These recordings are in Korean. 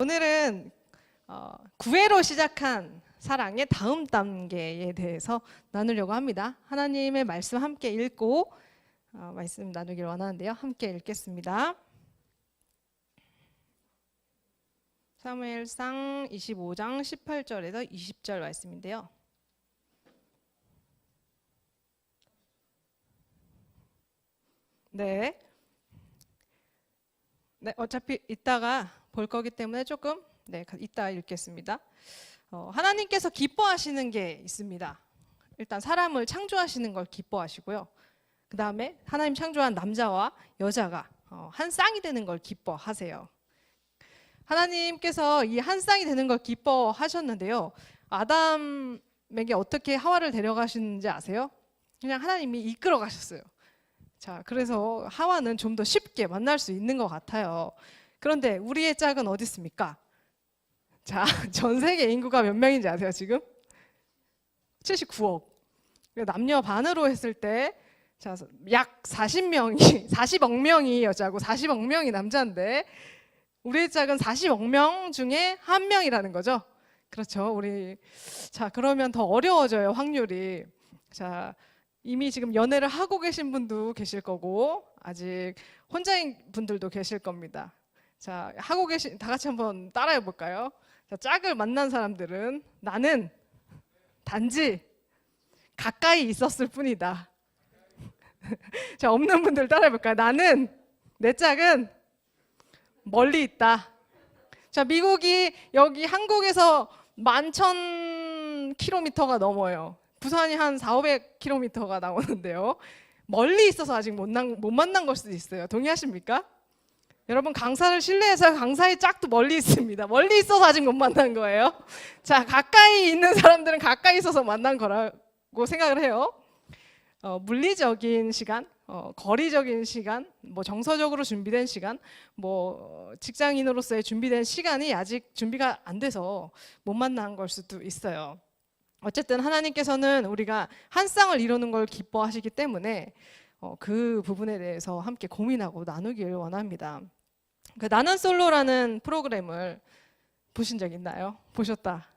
오늘은 구애로 시작한 사랑의 다음 단계에 대해서 나누려고 합니다. 하나님의 말씀 함께 읽고 말씀 나누길 원하는데요. 함께 읽겠습니다. 사무엘상 25장 18절에서 20절 말씀인데요. 네, 어차피 이따가 볼 거기 때문에 조금 이따 읽겠습니다. 하나님께서 기뻐하시는 게 있습니다. 일단 사람을 창조하시는 걸 기뻐하시고요. 그 다음에 하나님 창조한 남자와 여자가 한 쌍이 되는 걸 기뻐하세요. 하나님께서 이 한 쌍이 되는 걸 기뻐하셨는데요. 아담에게 어떻게 하와를 데려가시는지 아세요? 그냥 하나님이 이끌어 가셨어요. 자, 그래서 하와는 좀 더 쉽게 만날 수 있는 것 같아요. 그런데 우리의 짝은 어디 있습니까? 자, 전 세계 인구가 몇 명인지 아세요, 지금? 79억. 남녀 반으로 했을 때, 자, 약 40억 명이 여자고 40억 명이 남자인데, 우리의 짝은 40억 명 중에 한 명이라는 거죠. 그렇죠. 자, 그러면 더 어려워져요, 확률이. 자, 이미 지금 연애를 하고 계신 분도 계실 거고, 아직 혼자인 분들도 계실 겁니다. 자, 다 같이 한번 따라해 볼까요? 자, 짝을 만난 사람들은 나는 단지 가까이 있었을 뿐이다. 자, 없는 분들 따라해 볼까요? 내 짝은 멀리 있다. 자, 미국이 여기 한국에서 11,000km가 넘어요. 부산이 한 400-500km가 나오는데요. 멀리 있어서 아직 못 만난 걸 수도 있어요. 동의하십니까? 여러분, 강사를 신뢰해서 강사의 짝도 멀리 있습니다. 멀리 있어서 아직 못 만난 거예요. 자, 가까이 있는 사람들은 가까이 있어서 만난 거라고 생각을 해요. 물리적인 시간, 거리적인 시간, 뭐 정서적으로 준비된 시간, 뭐 직장인으로서의 준비된 시간이 아직 준비가 안 돼서 못 만난 걸 수도 있어요. 어쨌든 하나님께서는 우리가 한 쌍을 이루는 걸 기뻐하시기 때문에 그 부분에 대해서 함께 고민하고 나누길 원합니다. 그 나는 솔로라는 프로그램을 보신 적 있나요? 보셨다.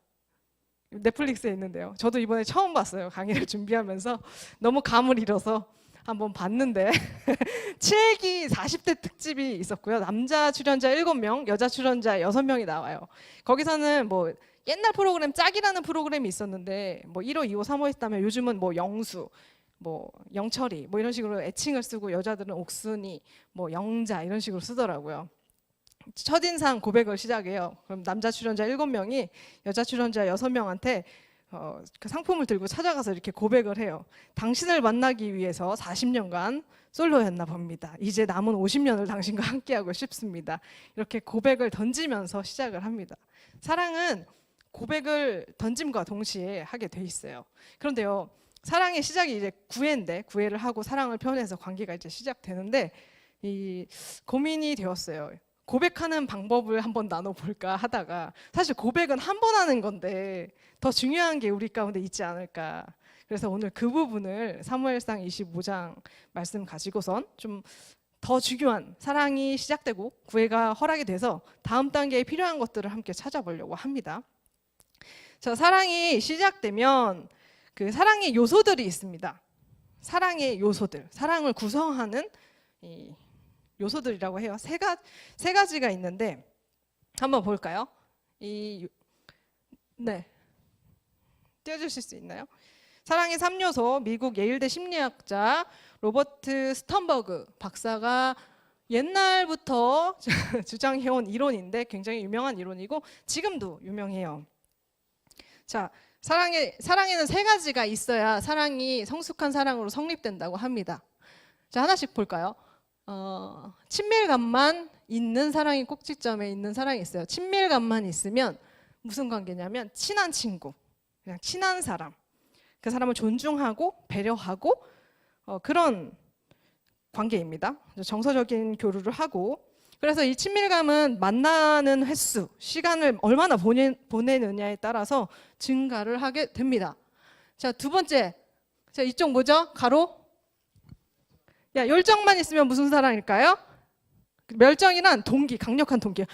넷플릭스에 있는데요. 저도 이번에 처음 봤어요. 강의를 준비하면서 너무 감을 잃어서 한번 봤는데 7기 40대 특집이 있었고요. 남자 출연자 7명, 여자 출연자 6명이 나와요. 거기서는 뭐 옛날 프로그램 짝이라는 프로그램이 있었는데 뭐 1호, 2호, 3호 했다면 요즘은 뭐 영수, 뭐 영철이 뭐 이런 식으로 애칭을 쓰고 여자들은 옥순이, 뭐 영자 이런 식으로 쓰더라고요. 첫인상 고백을 시작해요. 그럼 남자 출연자 7명이 여자 출연자 6명한테 그 상품을 들고 찾아가서 이렇게 고백을 해요. 당신을 만나기 위해서 40년간 솔로였나 봅니다. 이제 남은 50년을 당신과 함께하고 싶습니다. 이렇게 고백을 던지면서 시작을 합니다. 사랑은 고백을 던짐과 동시에 하게 돼 있어요. 그런데요, 사랑의 시작이 이제 구애인데, 구애를 하고 사랑을 표현해서 관계가 이제 시작되는데, 이 고민이 되었어요. 고백하는 방법을 한번 나눠볼까 하다가, 사실 고백은 한 번 하는 건데 더 중요한 게 우리 가운데 있지 않을까. 그래서 오늘 그 부분을 사무엘상 25장 말씀 가지고선 좀 더 중요한, 사랑이 시작되고 구애가 허락이 돼서 다음 단계에 필요한 것들을 함께 찾아보려고 합니다. 자, 사랑이 시작되면 그 사랑의 요소들이 있습니다. 사랑의 요소들, 사랑을 구성하는 이 요소들이라고 해요. 세 가지가 있는데 한번 볼까요? 띄워주실 수 있나요? 사랑의 3요소, 미국 예일대 심리학자 로버트 스턴버그 박사가 옛날부터 주장해온 이론인데 굉장히 유명한 이론이고 지금도 유명해요. 자, 사랑에는 3가지가 있어야 사랑이 성숙한 사랑으로 성립된다고 합니다. 자, 하나씩 볼까요? 친밀감만 있는 사랑이 꼭지점에 있는 사랑이 있어요. 친밀감만 있으면 무슨 관계냐면 친한 친구, 그냥 친한 사람, 그 사람을 존중하고 배려하고 그런 관계입니다. 정서적인 교류를 하고, 그래서 이 친밀감은 만나는 횟수, 시간을 얼마나 보내느냐에 따라서 증가를 하게 됩니다. 자, 두 번째, 자, 이쪽 뭐죠? 가로? 야, 열정만 있으면 무슨 사랑일까요? 멸정이란 동기, 강력한 동기.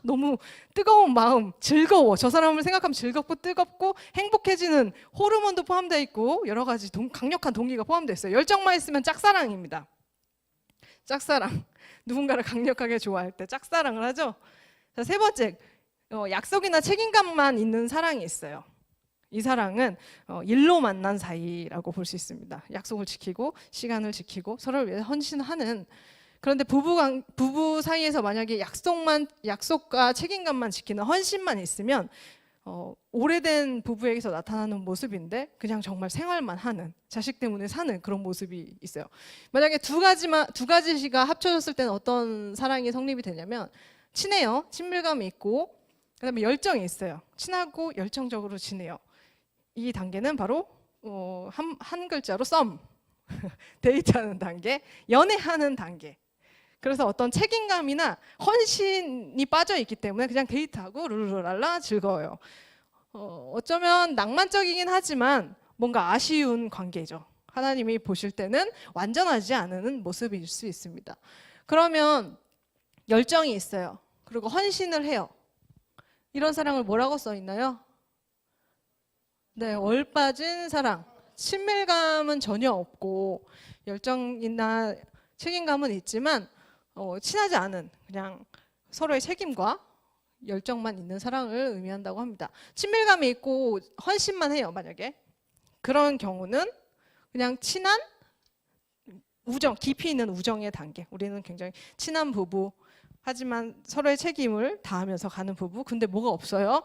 너무 뜨거운 마음, 즐거워. 저 사람을 생각하면 즐겁고 뜨겁고 행복해지는 호르몬도 포함되어 있고 여러 가지 강력한 동기가 포함되어 있어요. 열정만 있으면 짝사랑입니다. 짝사랑. 누군가를 강력하게 좋아할 때 짝사랑을 하죠. 자, 세 번째, 약속이나 책임감만 있는 사랑이 있어요. 이 사랑은 일로 만난 사이라고 볼 수 있습니다. 약속을 지키고 시간을 지키고 서로를 위해 헌신하는. 그런데 부부 사이에서 만약에 약속과 책임감만 지키는 헌신만 있으면 오래된 부부에게서 나타나는 모습인데 그냥 정말 생활만 하는, 자식 때문에 사는 그런 모습이 있어요. 만약에 두 가지가 합쳐졌을 때는 어떤 사랑이 성립이 되냐면 친해요. 친밀감이 있고 그다음에 열정이 있어요. 친하고 열정적으로 지내요. 이 단계는 바로 한 글자로 썸, 데이트하는 단계, 연애하는 단계. 그래서 어떤 책임감이나 헌신이 빠져 있기 때문에 그냥 데이트하고 룰루랄라 즐거워요. 어쩌면 낭만적이긴 하지만 뭔가 아쉬운 관계죠. 하나님이 보실 때는 완전하지 않은 모습일 수 있습니다. 그러면 열정이 있어요. 그리고 헌신을 해요. 이런 사랑을 뭐라고 써 있나요? 네, 얼빠진 사랑. 친밀감은 전혀 없고 열정이나 책임감은 있지만 친하지 않은, 그냥 서로의 책임과 열정만 있는 사랑을 의미한다고 합니다. 친밀감이 있고 헌신만 해요. 만약에 그런 경우는 그냥 친한 우정, 깊이 있는 우정의 단계. 우리는 굉장히 친한 부부, 하지만 서로의 책임을 다하면서 가는 부부. 근데 뭐가 없어요?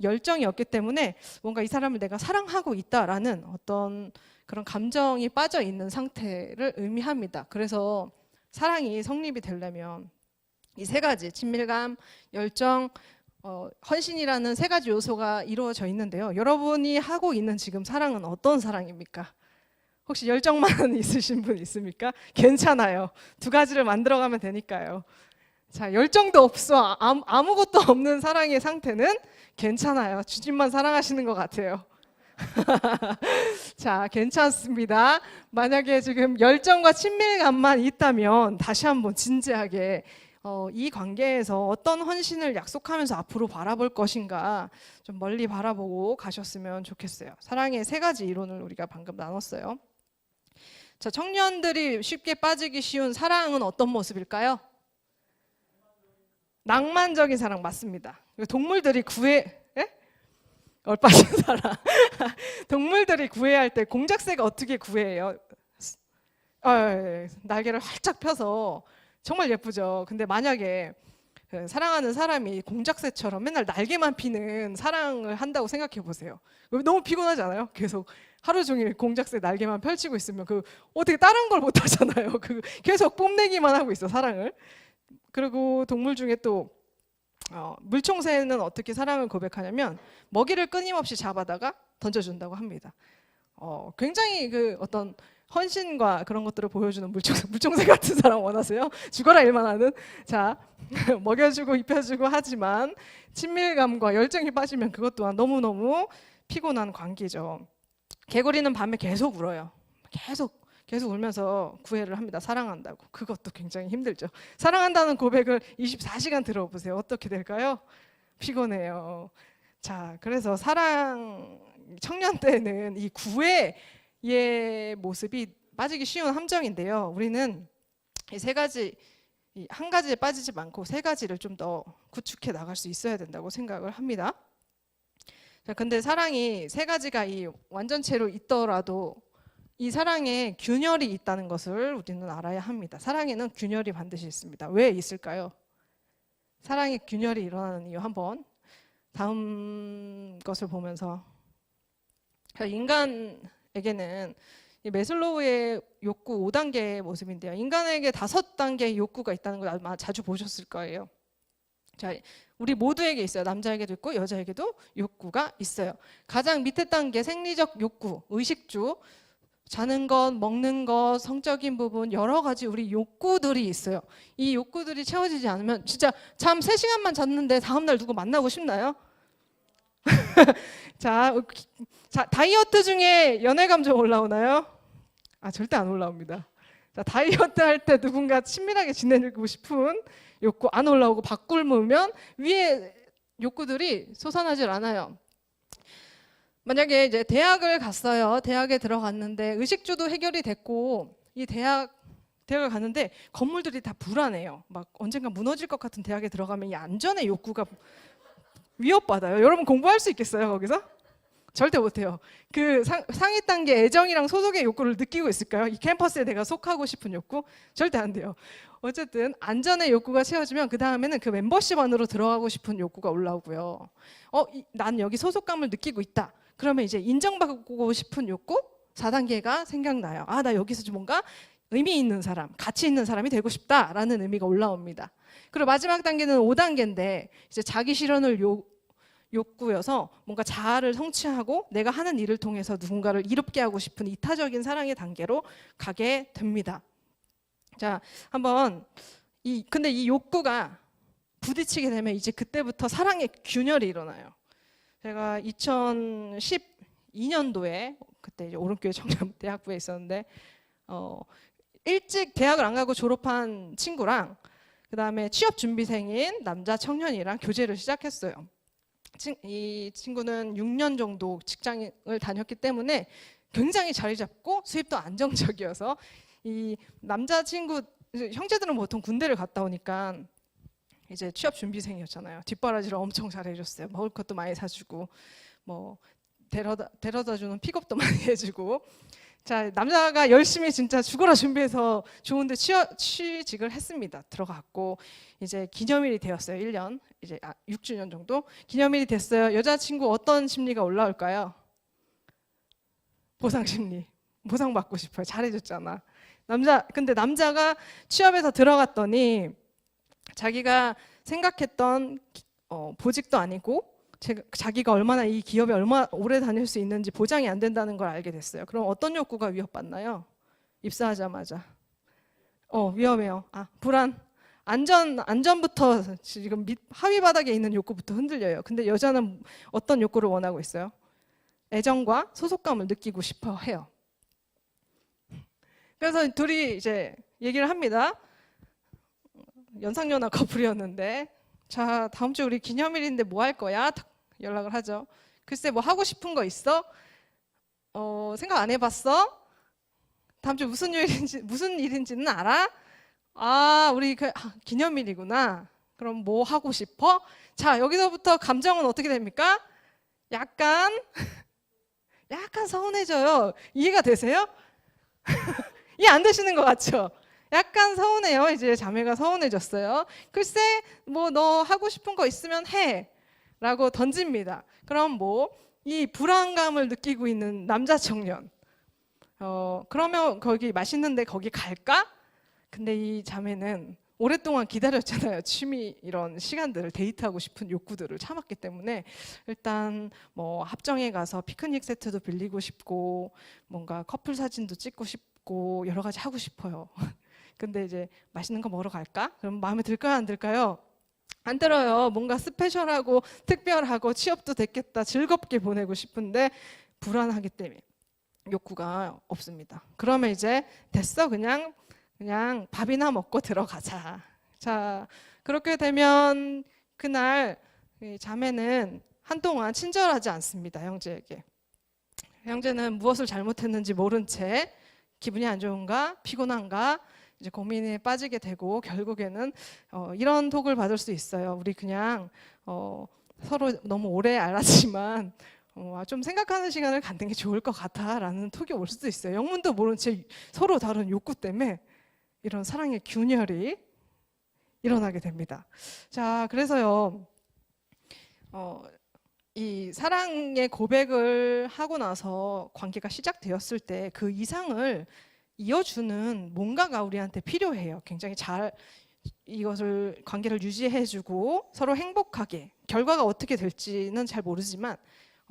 열정이 없기 때문에 뭔가 이 사람을 내가 사랑하고 있다라는 어떤 그런 감정이 빠져 있는 상태를 의미합니다. 그래서 사랑이 성립이 되려면 이 세 가지, 친밀감, 열정, 헌신이라는 세 가지 요소가 이루어져 있는데요. 여러분이 하고 있는 지금 사랑은 어떤 사랑입니까? 혹시 열정만 있으신 분 있습니까? 괜찮아요. 두 가지를 만들어가면 되니까요. 자, 열정도 없어, 아무것도 없는 사랑의 상태는 괜찮아요. 주님만 사랑하시는 것 같아요. 자, 괜찮습니다. 만약에 지금 열정과 친밀감만 있다면 다시 한번 진지하게 이 관계에서 어떤 헌신을 약속하면서 앞으로 바라볼 것인가 좀 멀리 바라보고 가셨으면 좋겠어요. 사랑의 세 가지 이론을 우리가 방금 나눴어요. 자, 청년들이 쉽게 빠지기 쉬운 사랑은 어떤 모습일까요? 낭만적인 사랑 맞습니다. 동물들이 얼빠진 사랑. 동물들이 구애할 때 공작새가 어떻게 구애해요? 날개를 활짝 펴서 정말 예쁘죠. 근데 만약에 사랑하는 사람이 공작새처럼 맨날 날개만 피는 사랑을 한다고 생각해 보세요. 너무 피곤하지 않아요? 계속 하루 종일 공작새 날개만 펼치고 있으면 어떻게 다른 걸 못 하잖아요. 계속 뽐내기만 하고 있어, 사랑을. 그리고 동물 중에 또 물총새는 어떻게 사랑을 고백하냐면 먹이를 끊임없이 잡아다가 던져준다고 합니다. 굉장히 어떤 헌신과 그런 것들을 보여주는 물총새 같은 사람 원하세요? 죽어라 일만 하는. 자, 먹여주고 입혀주고 하지만 친밀감과 열정이 빠지면 그것 또한 너무너무 피곤한 관계죠. 개구리는 밤에 계속 울어요. 계속 울면서 구애를 합니다. 사랑한다고. 그것도 굉장히 힘들죠. 사랑한다는 고백을 24시간 들어보세요. 어떻게 될까요? 피곤해요. 자, 그래서 청년 때는 이 구애의 모습이 빠지기 쉬운 함정인데요. 우리는 이 세 가지, 한 가지에 빠지지 않고 세 가지를 좀 더 구축해 나갈 수 있어야 된다고 생각을 합니다. 자, 근데 사랑이 세 가지가 이 완전체로 있더라도 이 사랑에 균열이 있다는 것을 우리는 알아야 합니다. 사랑에는 균열이 반드시 있습니다. 왜 있을까요? 사랑에 균열이 일어나는 이유 한번 다음 것을 보면서, 인간에게는 매슬로우의 욕구 5단계의 모습인데요. 인간에게 5단계의 욕구가 있다는 걸 아마 자주 보셨을 거예요. 자, 우리 모두에게 있어요. 남자에게도 있고 여자에게도 욕구가 있어요. 가장 밑에 단계 생리적 욕구, 의식주, 자는 것, 먹는 것, 성적인 부분 여러 가지 우리 욕구들이 있어요. 이 욕구들이 채워지지 않으면 진짜 잠 3시간만 잤는데 다음날 누구 만나고 싶나요? 자, 다이어트 중에 연애 감정 올라오나요? 절대 안 올라옵니다. 자, 다이어트 할 때 누군가 친밀하게 지내고 싶은 욕구 안 올라오고 밥 굶으면 위에 욕구들이 솟아나질 않아요. 만약에 이제 대학을 갔어요. 대학에 들어갔는데 의식주도 해결이 됐고 이 대학을 갔는데 건물들이 다 불안해요. 막 언젠가 무너질 것 같은 대학에 들어가면 이 안전의 욕구가 위협받아요. 여러분 공부할 수 있겠어요, 거기서? 절대 못해요. 그 상위 단계 애정이랑 소속의 욕구를 느끼고 있을까요? 이 캠퍼스에 내가 속하고 싶은 욕구? 절대 안 돼요. 어쨌든 안전의 욕구가 채워지면 그 다음에는 그 멤버십 안으로 들어가고 싶은 욕구가 올라오고요. 난 여기 소속감을 느끼고 있다. 그러면 이제 인정받고 싶은 욕구? 4단계가 생각나요. 아, 나 여기서 좀 뭔가 의미 있는 사람, 가치 있는 사람이 되고 싶다라는 의미가 올라옵니다. 그리고 마지막 단계는 5단계인데 이제 자기 실현을 욕구여서 뭔가 자아를 성취하고 내가 하는 일을 통해서 누군가를 이롭게 하고 싶은 이타적인 사랑의 단계로 가게 됩니다. 자, 한번 근데 이 욕구가 부딪히게 되면 이제 그때부터 사랑의 균열이 일어나요. 제가 2012년도에 그때 이제 오른교회 청년대학부에 있었는데 일찍 대학을 안 가고 졸업한 친구랑 그 다음에 취업 준비생인 남자 청년이랑 교제를 시작했어요. 이 친구는 6년 정도 직장을 다녔기 때문에 굉장히 자리 잡고 수입도 안정적이어서 이 남자 친구 형제들은 보통 군대를 갔다 오니까 이제 취업 준비생이었잖아요. 뒷바라지를 엄청 잘해줬어요. 먹을 것도 많이 사주고 뭐 데려다주는 픽업도 많이 해주고. 자, 남자가 열심히 진짜 죽어라 준비해서 좋은데 취직을 했습니다. 들어갔고 이제 기념일이 되었어요. 1년 이제 6주년 정도 기념일이 됐어요. 여자친구 어떤 심리가 올라올까요? 보상 심리. 보상 받고 싶어요. 잘해줬잖아. 근데 남자가 취업해서 들어갔더니 자기가 생각했던 보직도 아니고 자기가 얼마나 이 기업에 얼마나 오래 다닐 수 있는지 보장이 안 된다는 걸 알게 됐어요. 그럼 어떤 욕구가 위협받나요? 입사하자마자 위험해요. 불안, 안전부터 지금 하위 바닥에 있는 욕구부터 흔들려요. 근데 여자는 어떤 욕구를 원하고 있어요? 애정과 소속감을 느끼고 싶어 해요. 그래서 둘이 이제 얘기를 합니다. 연상연하 커플이었는데, 자, 다음 주 우리 기념일인데 뭐 할 거야? 연락을 하죠. 글쎄 뭐 하고 싶은 거 있어? 생각 안 해봤어? 다음 주 무슨 일인지는 알아? 우리 기념일이구나. 그럼 뭐 하고 싶어? 자, 여기서부터 감정은 어떻게 됩니까? 약간 서운해져요. 이해가 되세요? 이해 안 되시는 것 같죠? 약간 서운해요. 이제 자매가 서운해졌어요. 글쎄 뭐 너 하고 싶은 거 있으면 해 라고 던집니다. 그럼 이 불안감을 느끼고 있는 남자 청년 그러면 거기 맛있는데 거기 갈까? 근데 이 자매는 오랫동안 기다렸잖아요. 취미 이런 시간들을 데이트하고 싶은 욕구들을 참았기 때문에 일단 뭐 합정에 가서 피크닉 세트도 빌리고 싶고 뭔가 커플 사진도 찍고 싶고 여러 가지 하고 싶어요. 근데 이제 맛있는 거 먹으러 갈까? 그럼 마음에 들까요? 안 들까요? 안 들어요. 뭔가 스페셜하고 특별하고 취업도 됐겠다. 즐겁게 보내고 싶은데 불안하기 때문에 욕구가 없습니다. 그러면 이제 됐어. 그냥 밥이나 먹고 들어가자. 자, 그렇게 되면 그날 자매는 한동안 친절하지 않습니다. 형제에게. 형제는 무엇을 잘못했는지 모른 채 기분이 안 좋은가? 피곤한가? 이제 고민에 빠지게 되고 결국에는 이런 톡을 받을 수 있어요. 우리 그냥 서로 너무 오래 알았지만 좀 생각하는 시간을 갖는 게 좋을 것 같아라는 톡이 올 수도 있어요. 영문도 모른 채 서로 다른 욕구 때문에 이런 사랑의 균열이 일어나게 됩니다. 자, 그래서요. 이 사랑의 고백을 하고 나서 관계가 시작되었을 때 그 이상을 이어주는 뭔가가 우리한테 필요해요. 굉장히 잘 이것을 관계를 유지해주고 서로 행복하게 결과가 어떻게 될지는 잘 모르지만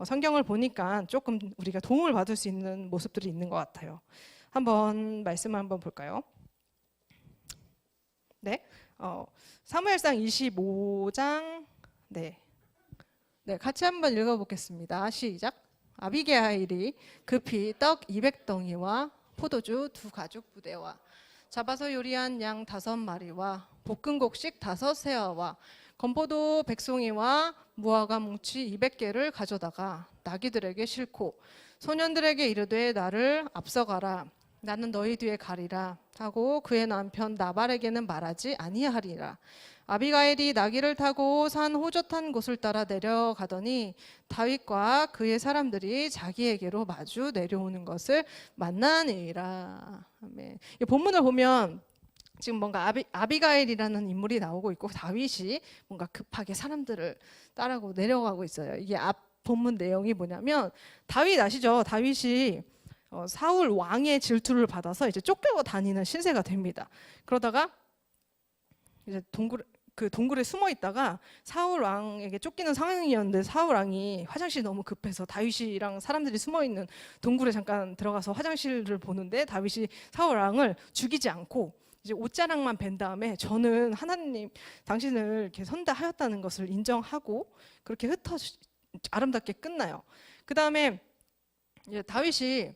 성경을 보니까 조금 우리가 도움을 받을 수 있는 모습들이 있는 것 같아요. 한번 말씀을 한번 볼까요? 네, 사무엘상 25장 네, 같이 한번 읽어보겠습니다. 시작. 아비게일이 급히 떡 200덩이와 포도주 2가죽 부대와 잡아서 요리한 양 5마리와 볶은 곡식 5세아와 건포도 100송이와 무화과 뭉치 200개를 가져다가 나귀들에게 싣고 소년들에게 이르되 나를 앞서가라. 나는 너희 뒤에 가리라 하고 그의 남편 나발에게는 말하지 아니하리라. 아비가일이 나귀를 타고 산 호젓한 곳을 따라 내려가더니 다윗과 그의 사람들이 자기에게로 마주 내려오는 것을 만나니라. 아멘. 이 본문을 보면 지금 뭔가 아비가일이라는 인물이 나오고 있고 다윗이 뭔가 급하게 사람들을 따라고 내려가고 있어요. 이게 앞 본문 내용이 뭐냐면 다윗 아시죠? 다윗이 사울 왕의 질투를 받아서 이제 쫓겨 다니는 신세가 됩니다. 그러다가 이제 동굴에 숨어 있다가 사울 왕에게 쫓기는 상황이었는데 사울 왕이 화장실이 너무 급해서 다윗이랑 사람들이 숨어 있는 동굴에 잠깐 들어가서 화장실을 보는데 다윗이 사울 왕을 죽이지 않고 이제 옷자락만 벤 다음에 저는 하나님 당신을 이렇게 선다하였다는 것을 인정하고 그렇게 아름답게 끝나요. 그 다음에 이제 다윗이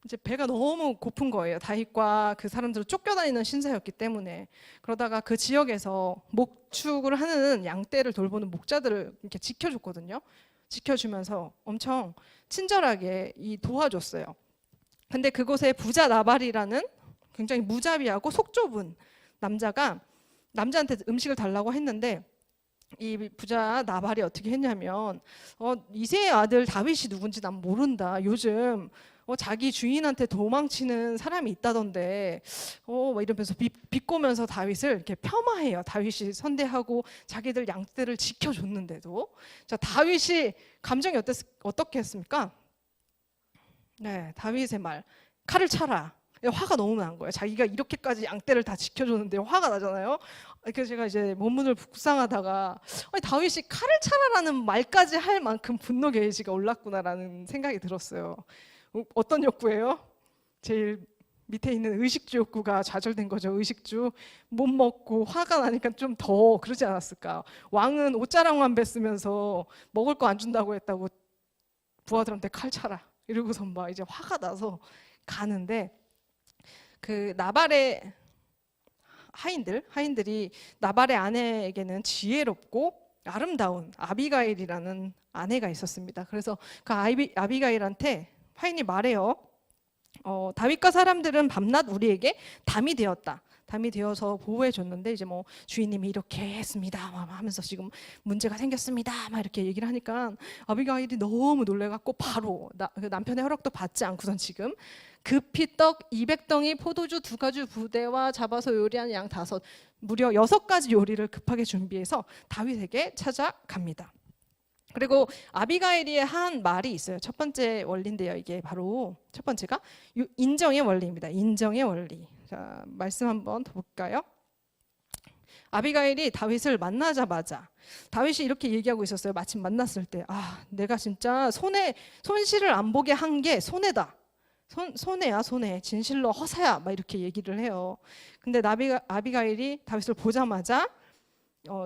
이제 배가 너무 고픈 거예요. 다윗과 그 사람들을 쫓겨다니는 신세였기 때문에. 그러다가 그 지역에서 목축을 하는 양떼를 돌보는 목자들을 이렇게 지켜줬거든요. 지켜주면서 엄청 친절하게 도와줬어요. 근데 그곳에 부자 나발이라는 굉장히 무자비하고 속 좁은 남자가 남자한테 음식을 달라고 했는데 이 부자 나발이 어떻게 했냐면 이새의 아들 다윗이 누군지 난 모른다. 요즘 자기 주인한테 도망치는 사람이 있다던데 막 이러면서 비꼬면서 다윗을 이렇게 폄하해요. 다윗이 선대하고 자기들 양떼를 지켜줬는데도. 자, 다윗이 감정이 어떻게 했습니까? 네, 다윗의 말 칼을 차라. 화가 너무 난 거예요. 자기가 이렇게까지 양떼를 다 지켜줬는데 화가 나잖아요. 그래서 제가 이제 본문을 묵상하다가 다윗이 칼을 차라라는 말까지 할 만큼 분노 게이지가 올랐구나라는 생각이 들었어요. 어떤 욕구예요? 제일 밑에 있는 의식주 욕구가 좌절된 거죠. 의식주. 못 먹고 화가 나니까 좀 더 그러지 않았을까. 왕은 옷자락만 뱄으면서 먹을 거 안 준다고 했다고 부하들한테 칼 차라 이러고서 막 이제 화가 나서 가는데 그 나발의 하인들이 나발의 아내에게는 지혜롭고 아름다운 아비가일이라는 아내가 있었습니다. 그래서 그 아비가일한테 하인이 말해요. 다윗과 사람들은 밤낮 우리에게 담이 되었다. 담이 되어서 보호해 줬는데 이제 뭐 주인님이 이렇게 했습니다 하면서 지금 문제가 생겼습니다 막 이렇게 얘기를 하니까 아비가일이 너무 놀래갖고 바로 그 남편의 허락도 받지 않고선 지금 급히 떡 200덩이 포도주 2가지 부대와 잡아서 요리한 양 5 무려 6가지 요리를 급하게 준비해서 다윗에게 찾아갑니다. 그리고 아비가일이 한 말이 있어요. 첫 번째 원리인데요. 이게 바로 첫 번째가 인정의 원리입니다. 인정의 원리. 자, 말씀 한번 더 볼까요? 아비가일이 다윗을 만나자마자 다윗이 이렇게 얘기하고 있었어요. 마침 만났을 때 내가 진짜 손실을 안 보게 한 게 손해다. 손해야 손해. 진실로 허사야. 막 이렇게 얘기를 해요. 근데 아비가일이 다윗을 보자마자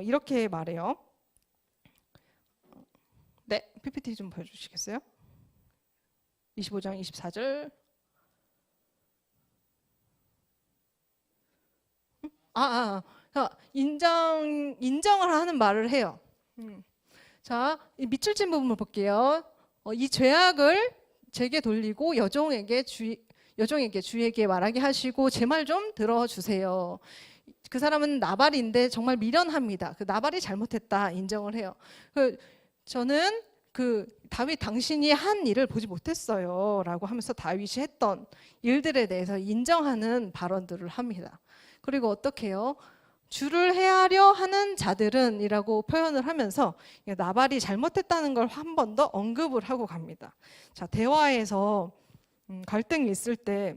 이렇게 말해요. 네, PPT 좀 보여주시겠어요? 25장 24절. 인정을 하는 말을 해요. 자, 이 밑줄 부분을 볼게요. 이 죄악을 제게 돌리고 여종에게 주에게 말하게 하시고 제 말 좀 들어주세요. 그 사람은 나발인데 정말 미련합니다. 그 나발이 잘못했다 인정을 해요. 저는 다윗 당신이 한 일을 보지 못했어요 라고 하면서 다윗이 했던 일들에 대해서 인정하는 발언들을 합니다. 그리고 어떻게 해요? 주를 헤아려 하는 자들은 이라고 표현을 하면서 나발이 잘못했다는 걸 한 번 더 언급을 하고 갑니다. 자, 대화에서 갈등이 있을 때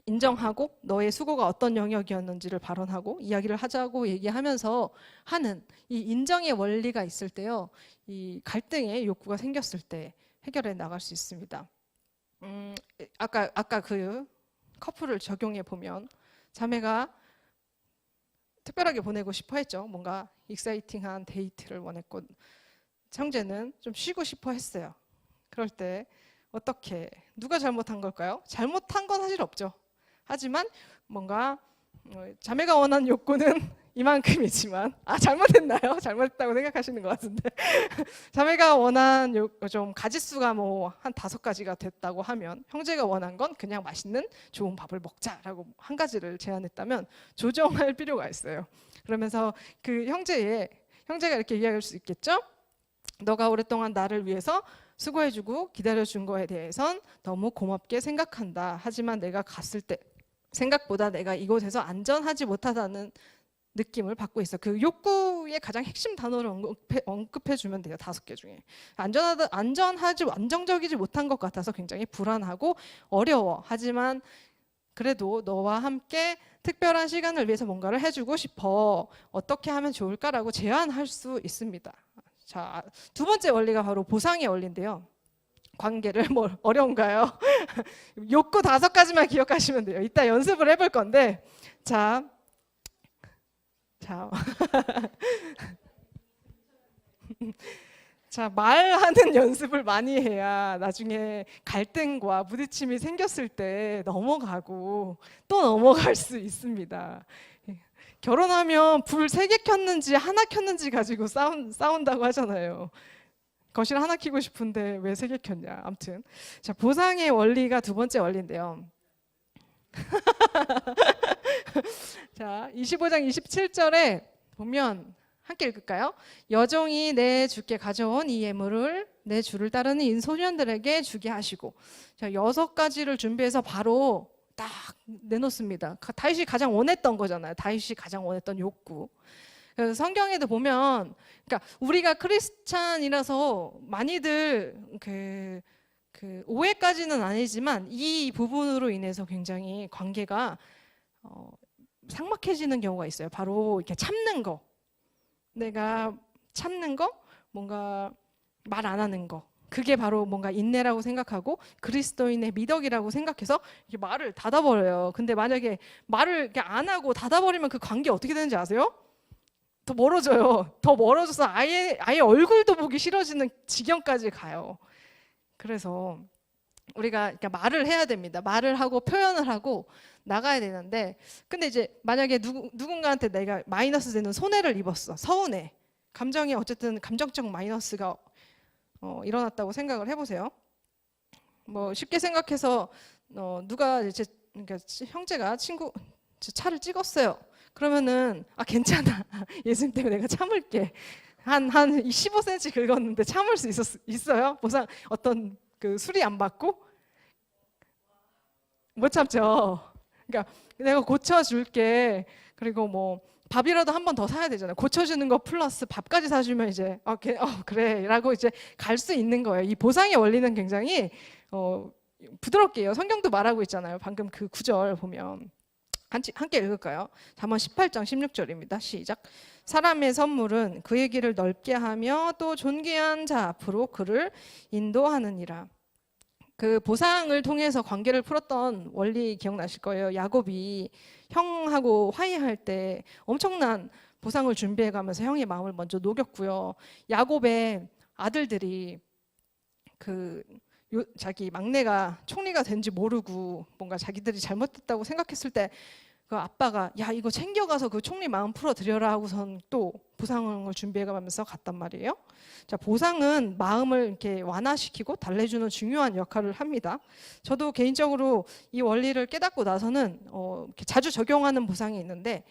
인정하고 너의 수고가 어떤 영역이었는지를 발언하고 이야기를 하자고 얘기하면서 하는 이 인정의 원리가 있을 때요, 이 갈등의 욕구가 생겼을 때 해결해 나갈 수 있습니다. 아까 그 커플을 적용해 보면 자매가 특별하게 보내고 싶어 했죠. 뭔가 익사이팅한 데이트를 원했고 형제는 좀 쉬고 싶어 했어요. 그럴 때 어떻게 누가 잘못한 걸까요? 잘못한 건 사실 없죠. 하지만 뭔가 자매가 원하는 욕구는 이만큼이지만 잘못했나요? 잘못했다고 생각하시는 것 같은데 자매가 원한 좀 가짓수가 뭐 한 5가지가 됐다고 하면 형제가 원한 건 그냥 맛있는 좋은 밥을 먹자라고 한 가지를 제안했다면 조정할 필요가 있어요. 그러면서 그 형제가 이렇게 이야기할 수 있겠죠? 너가 오랫동안 나를 위해서 수고해주고 기다려준 거에 대해선 너무 고맙게 생각한다. 하지만 내가 갔을 때 생각보다 내가 이곳에서 안전하지 못하다는 느낌을 받고 있어. 그 욕구의 가장 핵심 단어를 언급해 주면 돼요. 5개 중에. 안정적이지 못한 것 같아서 굉장히 불안하고 어려워. 하지만 그래도 너와 함께 특별한 시간을 위해서 뭔가를 해주고 싶어. 어떻게 하면 좋을까라고 제안할 수 있습니다. 자, 2번째 원리가 바로 보상의 원리인데요. 관계를 뭐 어려운가요? 욕구 5가지만 기억하시면 돼요. 이따 연습을 해볼 건데, 자, 자, 말하는 연습을 많이 해야 나중에 갈등과 부딪힘이 생겼을 때 넘어가고 또 넘어갈 수 있습니다. 결혼하면 불 3개 켰는지 하나 켰는지 가지고 싸운다고 하잖아요. 거실 하나 켜고 싶은데 왜 3개 켰냐. 아무튼 자, 보상의 원리가 2번째 원리인데요. 자, 25장 27절에 보면 함께 읽을까요? 여종이 내 주께 가져온 이 예물을 내 주를 따르는 인소년들에게 주게 하시고. 자, 6가지를 준비해서 바로 딱 내놓습니다. 다윗이 가장 원했던 거잖아요. 다윗이 가장 원했던 욕구. 그래서 성경에도 보면, 그러니까 우리가 크리스찬이라서 많이들 그 오해까지는 아니지만 이 부분으로 인해서 굉장히 관계가 삭막해지는 경우가 있어요. 바로 이렇게 참는 거. 내가 참는 거, 뭔가 말 안 하는 거. 그게 바로 뭔가 인내라고 생각하고 그리스도인의 미덕이라고 생각해서 이렇게 말을 닫아버려요. 근데 만약에 말을 이렇게 안 하고 닫아버리면 그 관계 어떻게 되는지 아세요? 더 멀어져요. 더 멀어져서 아예 얼굴도 보기 싫어지는 지경까지 가요. 그래서 우리가 그러니까 말을 해야 됩니다. 말을 하고 표현을 하고 나가야 되는데, 근데 이제 만약에 누군가한테 내가 마이너스 되는 손해를 입었어. 서운해. 감정이 어쨌든 감정적 마이너스가 일어났다고 생각을 해보세요. 뭐 쉽게 생각해서 누가 이제 그러니까 형제가 친구 차를 찍었어요. 그러면은 괜찮아. 예수님 때문에 내가 참을게. 한 15cm 긁었는데 참을 수 있어요? 보상 어떤 그 수리 안 받고 못 참죠. 그러니까 내가 고쳐줄게. 그리고 뭐 밥이라도 한 번 더 사야 되잖아요. 고쳐주는 거 플러스 밥까지 사주면 이제 그래라고 이제 갈 수 있는 거예요. 이 보상의 원리는 굉장히 부드럽게 해요. 성경도 말하고 있잖아요. 방금 그 구절 보면 함께 읽을까요? 잠언 18장 16절입니다. 시작. 사람의 선물은 그의 길을 넓게 하며 또 존귀한 자 앞으로 그를 인도하느니라. 그 보상을 통해서 관계를 풀었던 원리 기억나실 거예요. 야곱이 형하고 화해할 때 엄청난 보상을 준비해가면서 형의 마음을 먼저 녹였고요. 야곱의 아들들이 자기 막내가 총리가 된지 모르고 뭔가 자기들이 잘못했다고 생각했을 때 그 아빠가 야 이거 챙겨가서 그 총리 마음 풀어드려라 하고선 또 보상을 준비해가면서 갔단 말이에요. 자, 보상은 마음을 이렇게 완화시키고 달래주는 중요한 역할을 합니다. 저도 개인적으로 이 원리를 깨닫고 나서는 이렇게 자주 적용하는 보상이 있는데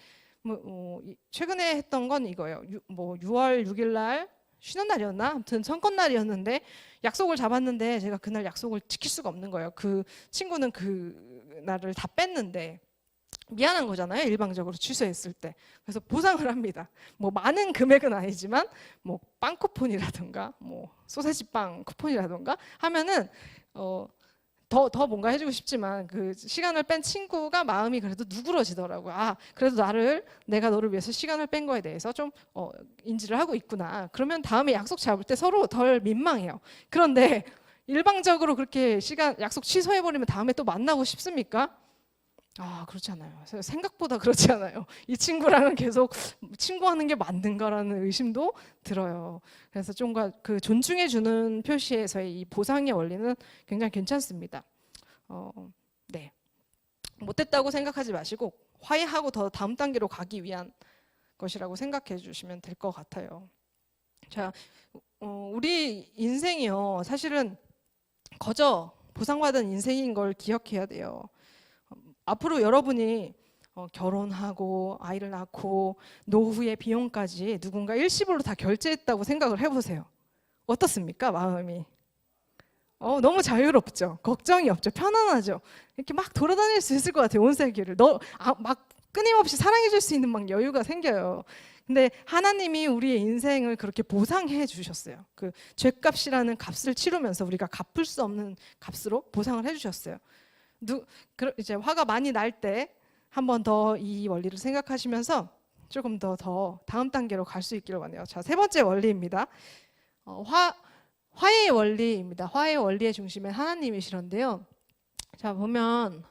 최근에 했던 건 이거예요. 6월 6일 날 쉬는 날이었나? 아무튼 선거날이었는데 약속을 잡았는데 제가 그날 약속을 지킬 수가 없는 거예요. 그 친구는 그 날을 다 뺐는데 미안한 거잖아요. 일방적으로 취소했을 때. 그래서 보상을 합니다. 뭐 많은 금액은 아니지만 뭐 빵 쿠폰이라든가 뭐 소세지 빵 쿠폰이라든가 하면은 더 뭔가 해주고 싶지만 그 시간을 뺀 친구가 마음이 그래도 누그러지더라고요. 그래도 내가 너를 위해서 시간을 뺀 거에 대해서 좀 인지를 하고 있구나. 그러면 다음에 약속 잡을 때 서로 덜 민망해요. 그런데 일방적으로 그렇게 약속 취소해버리면 다음에 또 만나고 싶습니까? 그렇지 않아요. 생각보다 그렇지 않아요. 이 친구랑은 계속 친구하는 게 맞는가라는 의심도 들어요. 그래서 좀 그 존중해주는 표시에서의 이 보상의 원리는 굉장히 괜찮습니다. 네. 못됐다고 생각하지 마시고 화해하고 더 다음 단계로 가기 위한 것이라고 생각해 주시면 될 것 같아요. 자, 우리 인생이요, 사실은 거저 보상받은 인생인 걸 기억해야 돼요. 앞으로 여러분이 결혼하고 아이를 낳고 노후의 비용까지 누군가 일시불로 다 결제했다고 생각을 해보세요. 어떻습니까? 마음이. 너무 자유롭죠. 걱정이 없죠. 편안하죠. 이렇게 막 돌아다닐 수 있을 것 같아요. 온 세계를. 막 끊임없이 사랑해 줄 수 있는 막 여유가 생겨요. 근데 하나님이 우리의 인생을 그렇게 보상해 주셨어요. 그 죄값이라는 값을 치르면서 우리가 갚을 수 없는 값으로 보상을 해 주셨어요. 이제 화가 많이 날 때 한 번 더 이 원리를 생각하시면서 조금 더 다음 단계로 갈 수 있기를 원해요. 자, 세 번째 원리입니다. 화해의 원리입니다. 화해의 원리의 중심에 하나님이시런데요. 자, 보면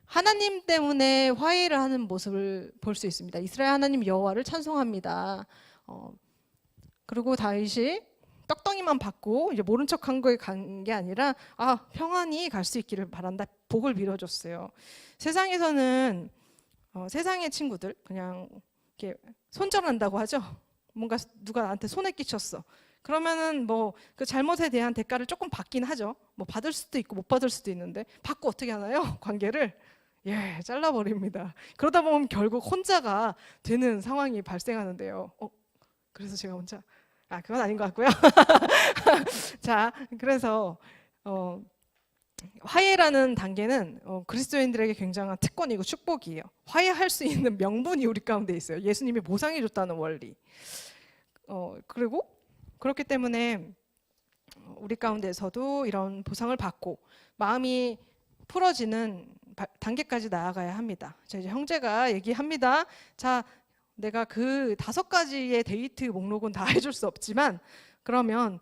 하나님 때문에 화해를 하는 모습을 볼 수 있습니다. 이스라엘 하나님 여호와를 찬송합니다. 그리고 다윗이 떡덩이만 받고 이제 모른 척한 거에 간 게 아니라 평안히 갈 수 있기를 바란다. 복을 빌어줬어요. 세상에서는 세상의 친구들 그냥 이렇게 손절한다고 하죠. 뭔가 누가 나한테 손에 끼쳤어. 그러면은 뭐 그 잘못에 대한 대가를 조금 받긴 하죠. 뭐 받을 수도 있고 못 받을 수도 있는데 받고 어떻게 하나요? 관계를 잘라버립니다. 그러다 보면 결국 혼자가 되는 상황이 발생하는데요. 그래서 제가 혼자 그건 아닌 것 같고요. 자, 그래서 화해라는 단계는 그리스도인들에게 굉장한 특권이고 축복이에요. 화해할 수 있는 명분이 우리 가운데 있어요. 예수님이 보상해 줬다는 원리. 그리고 그렇기 때문에 우리 가운데서도 이런 보상을 받고 마음이 풀어지는 단계까지 나아가야 합니다. 자, 이제 형제가 얘기합니다. 자, 내가 그 5가지의 데이트 목록은 다 해줄 수 없지만 그러면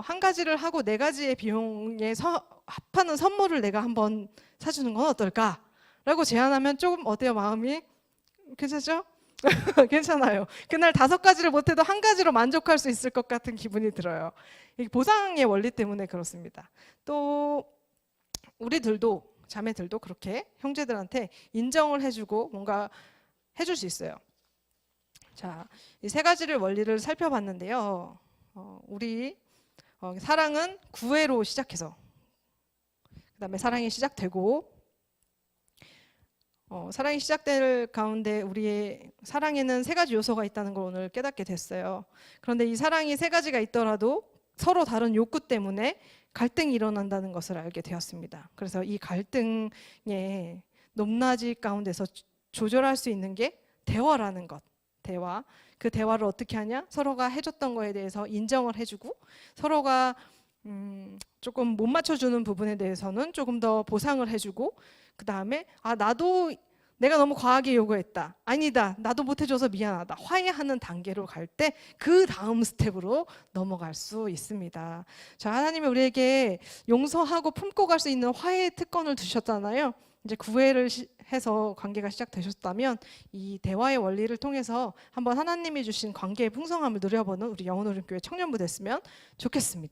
한 가지를 하고 4가지의 비용에 합하는 선물을 내가 한번 사주는 건 어떨까? 라고 제안하면 조금 어때요? 마음이? 괜찮죠? 괜찮아요. 그날 5가지를 못해도 1가지로 만족할 수 있을 것 같은 기분이 들어요. 이 보상의 원리 때문에 그렇습니다. 또 우리들도 자매들도 그렇게 형제들한테 인정을 해주고 뭔가 해줄 수 있어요. 자, 이 3가지를 원리를 살펴봤는데요. 우리 사랑은 구애로 시작해서 그다음에 사랑이 시작되고 사랑이 시작될 가운데 우리의 사랑에는 3가지 요소가 있다는 걸 오늘 깨닫게 됐어요. 그런데 이 사랑이 3가지가 있더라도 서로 다른 욕구 때문에 갈등이 일어난다는 것을 알게 되었습니다. 그래서 이 갈등의 높낮이 가운데서 조절할 수 있는 게 대화라는 것. 대화. 그 대화를 어떻게 하냐? 서로가 해줬던 거에 대해서 인정을 해주고 서로가 조금 못 맞춰주는 부분에 대해서는 조금 더 보상을 해주고 그 다음에 나도 내가 너무 과하게 요구했다. 아니다. 나도 못해줘서 미안하다. 화해하는 단계로 갈 때 그 다음 스텝으로 넘어갈 수 있습니다. 자, 하나님이 우리에게 용서하고 품고 갈 수 있는 화해의 특권을 주셨잖아요. 이제 구애를 해서 관계가 시작되셨다면 이 대화의 원리를 통해서 한번 하나님이 주신 관계의 풍성함을 누려보는 우리 영혼오른교회 청년부 됐으면 좋겠습니다.